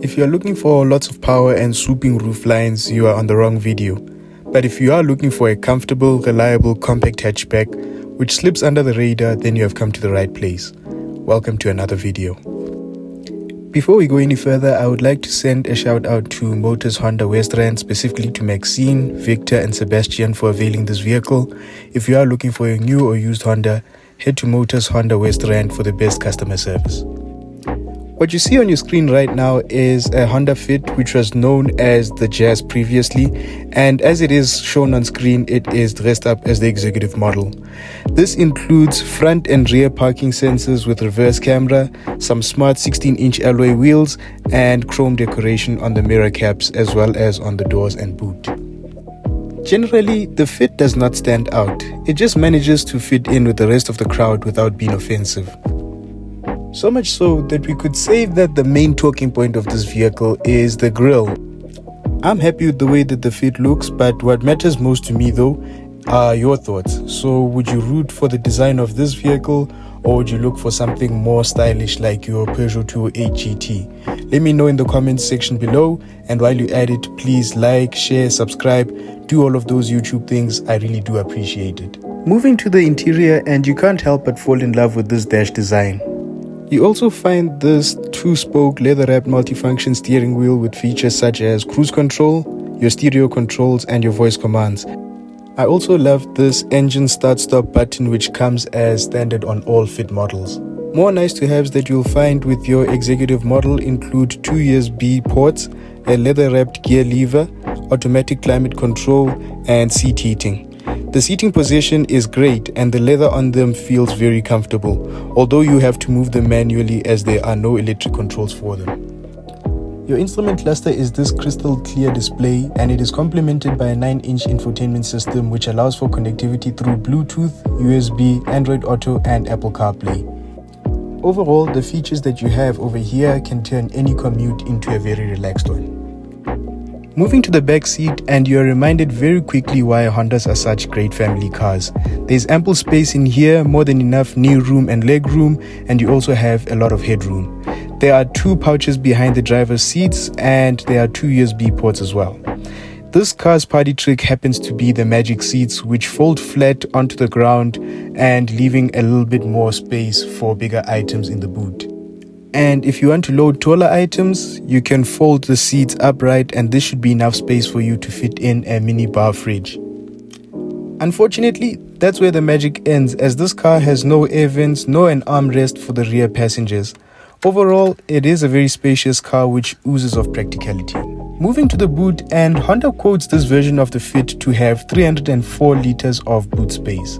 If you are looking for lots of power and swooping roof lines, you are on the wrong video. But if you are looking for a comfortable, reliable, compact hatchback which slips under the radar, then you have come to the right place. Welcome to another video. Before we go any further, I would like to send a shout out to Motus Honda Westrand, specifically to Maxine, Victor and Sebastian for availing this vehicle. If you are looking for a new or used Honda, head to Motus Honda Westrand for the best customer service. What you see on your screen right now is a Honda Fit, which was known as the Jazz previously, and as it is shown on screen, it is dressed up as the executive model. This includes front and rear parking sensors with reverse camera, some smart 16-inch alloy wheels, and chrome decoration on the mirror caps as well as on the doors and boot. Generally, the Fit does not stand out. It just manages to fit in with the rest of the crowd without being offensive. So much so that we could say that the main talking point of this vehicle is the grille. I'm happy with the way that the Fit looks, but what matters most to me though are your thoughts. So would you root for the design of this vehicle, or would you look for something more stylish like your Peugeot 208 GT? Let me know in the comments section below, and while you're at it, please like, share, subscribe, do all of those YouTube things. I really do appreciate it. Moving to the interior, and you can't help but fall in love with this dash design. You also find this 2-spoke leather-wrapped multifunction steering wheel with features such as cruise control, your stereo controls and your voice commands. I also love this engine start-stop button, which comes as standard on all Fit models. More nice to haves that you'll find with your executive model include 2 USB ports, a leather-wrapped gear lever, automatic climate control and seat heating. The seating position is great and the leather on them feels very comfortable, although you have to move them manually as there are no electric controls for them. Your instrument cluster is this crystal clear display, and it is complemented by a 9-inch infotainment system which allows for connectivity through Bluetooth, USB, Android Auto and Apple CarPlay. Overall, the features that you have over here can turn any commute into a very relaxed one. Moving to the back seat, and you're reminded very quickly why Hondas are such great family cars. There's ample space in here, more than enough knee room and leg room, and you also have a lot of headroom. There are 2 pouches behind the driver's seats, and there are 2 USB ports as well. This car's party trick happens to be the magic seats, which fold flat onto the ground and leaving a little bit more space for bigger items in the boot. And if you want to load taller items, you can fold the seats upright, and this should be enough space for you to fit in a mini bar fridge. Unfortunately, that's where the magic ends, as this car has no air vents nor an armrest for the rear passengers. Overall, it is a very spacious car which oozes of practicality. Moving to the boot, and Honda quotes this version of the Fit to have 304 liters of boot space.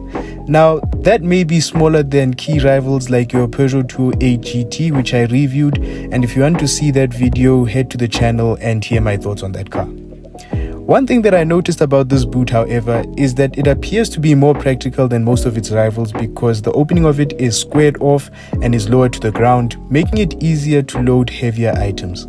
Now, that may be smaller than key rivals like your Peugeot 208 GT, which I reviewed, and if you want to see that video, head to the channel and hear my thoughts on that car. One thing that I noticed about this boot, however, is that it appears to be more practical than most of its rivals because the opening of it is squared off and is lower to the ground, making it easier to load heavier items.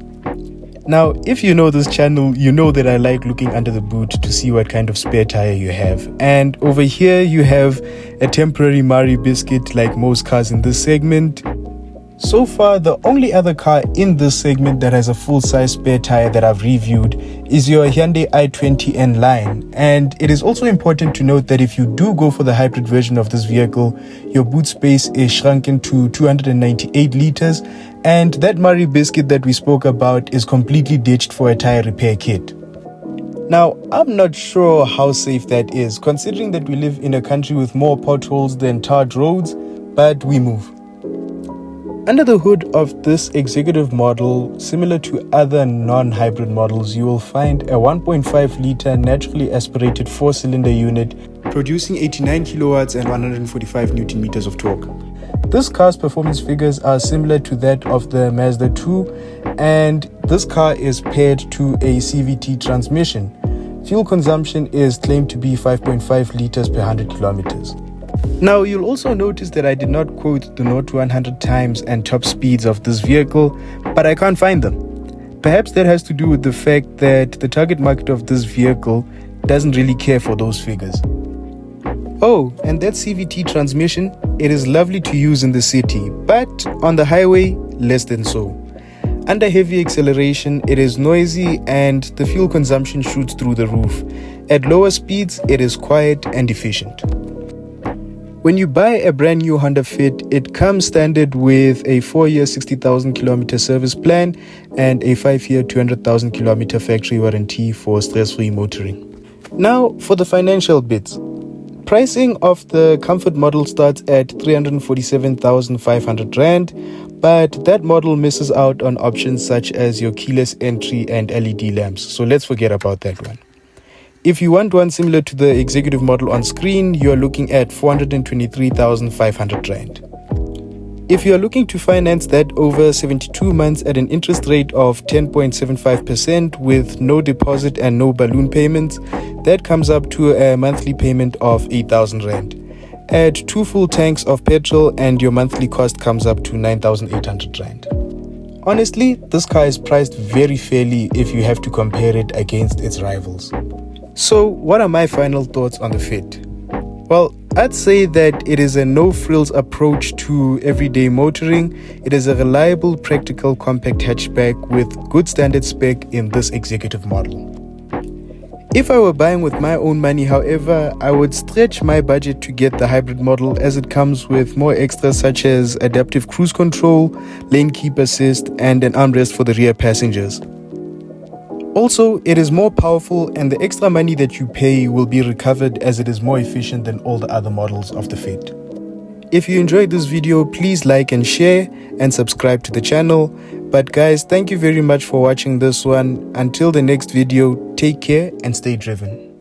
Now, if you know this channel, you know that I like looking under the boot to see what kind of spare tire you have. And over here you have a temporary Mari biscuit like most cars in this segment. So far, the only other car in this segment that has a full-size spare tire that I've reviewed is your Hyundai i20N line. And it is also important to note that if you do go for the hybrid version of this vehicle, your boot space is shrunken to 298 liters, and that Mari biscuit that we spoke about is completely ditched for a tire repair kit. Now, I'm not sure how safe that is, considering that we live in a country with more potholes than tarred roads, but we move. Under the hood of this executive model, similar to other non-hybrid models, you will find a 1.5-liter naturally aspirated 4-cylinder unit producing 89 kilowatts and 145 newton meters of torque. This car's performance figures are similar to that of the Mazda 2, and this car is paired to a CVT transmission. Fuel consumption is claimed to be 5.5 liters per 100 kilometers. Now, you'll also notice that I did not quote the 0 to 100 times and top speeds of this vehicle, but I can't find them. Perhaps that has to do with the fact that the target market of this vehicle doesn't really care for those figures. Oh, and that CVT transmission, it is lovely to use in the city, but on the highway, less than so. Under heavy acceleration, it is noisy and the fuel consumption shoots through the roof. At lower speeds, it is quiet and efficient. When you buy a brand new Honda Fit, it comes standard with a 4-year 60,000 kilometer service plan and a 5-year 200,000 kilometer factory warranty for stress-free motoring. Now for the financial bits. Pricing of the Comfort model starts at 347,500 Rand, but that model misses out on options such as your keyless entry and LED lamps, so let's forget about that one. If you want one similar to the executive model on screen, you are looking at 423,500 Rand. If you are looking to finance that over 72 months at an interest rate of 10.75% with no deposit and no balloon payments, that comes up to a monthly payment of 8,000 Rand. Add 2 full tanks of petrol and your monthly cost comes up to 9,800 Rand. Honestly, this car is priced very fairly if you have to compare it against its rivals. So, what are my final thoughts on the Fit? Well, I'd say that it is a no-frills approach to everyday motoring. It is a reliable, practical, compact hatchback with good standard spec in this executive model. If I were buying with my own money, however, I would stretch my budget to get the hybrid model as it comes with more extras such as adaptive cruise control, lane keep assist, and an armrest for the rear passengers. Also, it is more powerful and the extra money that you pay will be recovered as it is more efficient than all the other models of the Fit. If you enjoyed this video, please like and share and subscribe to the channel. But guys, thank you very much for watching this one. Until the next video, take care and stay driven.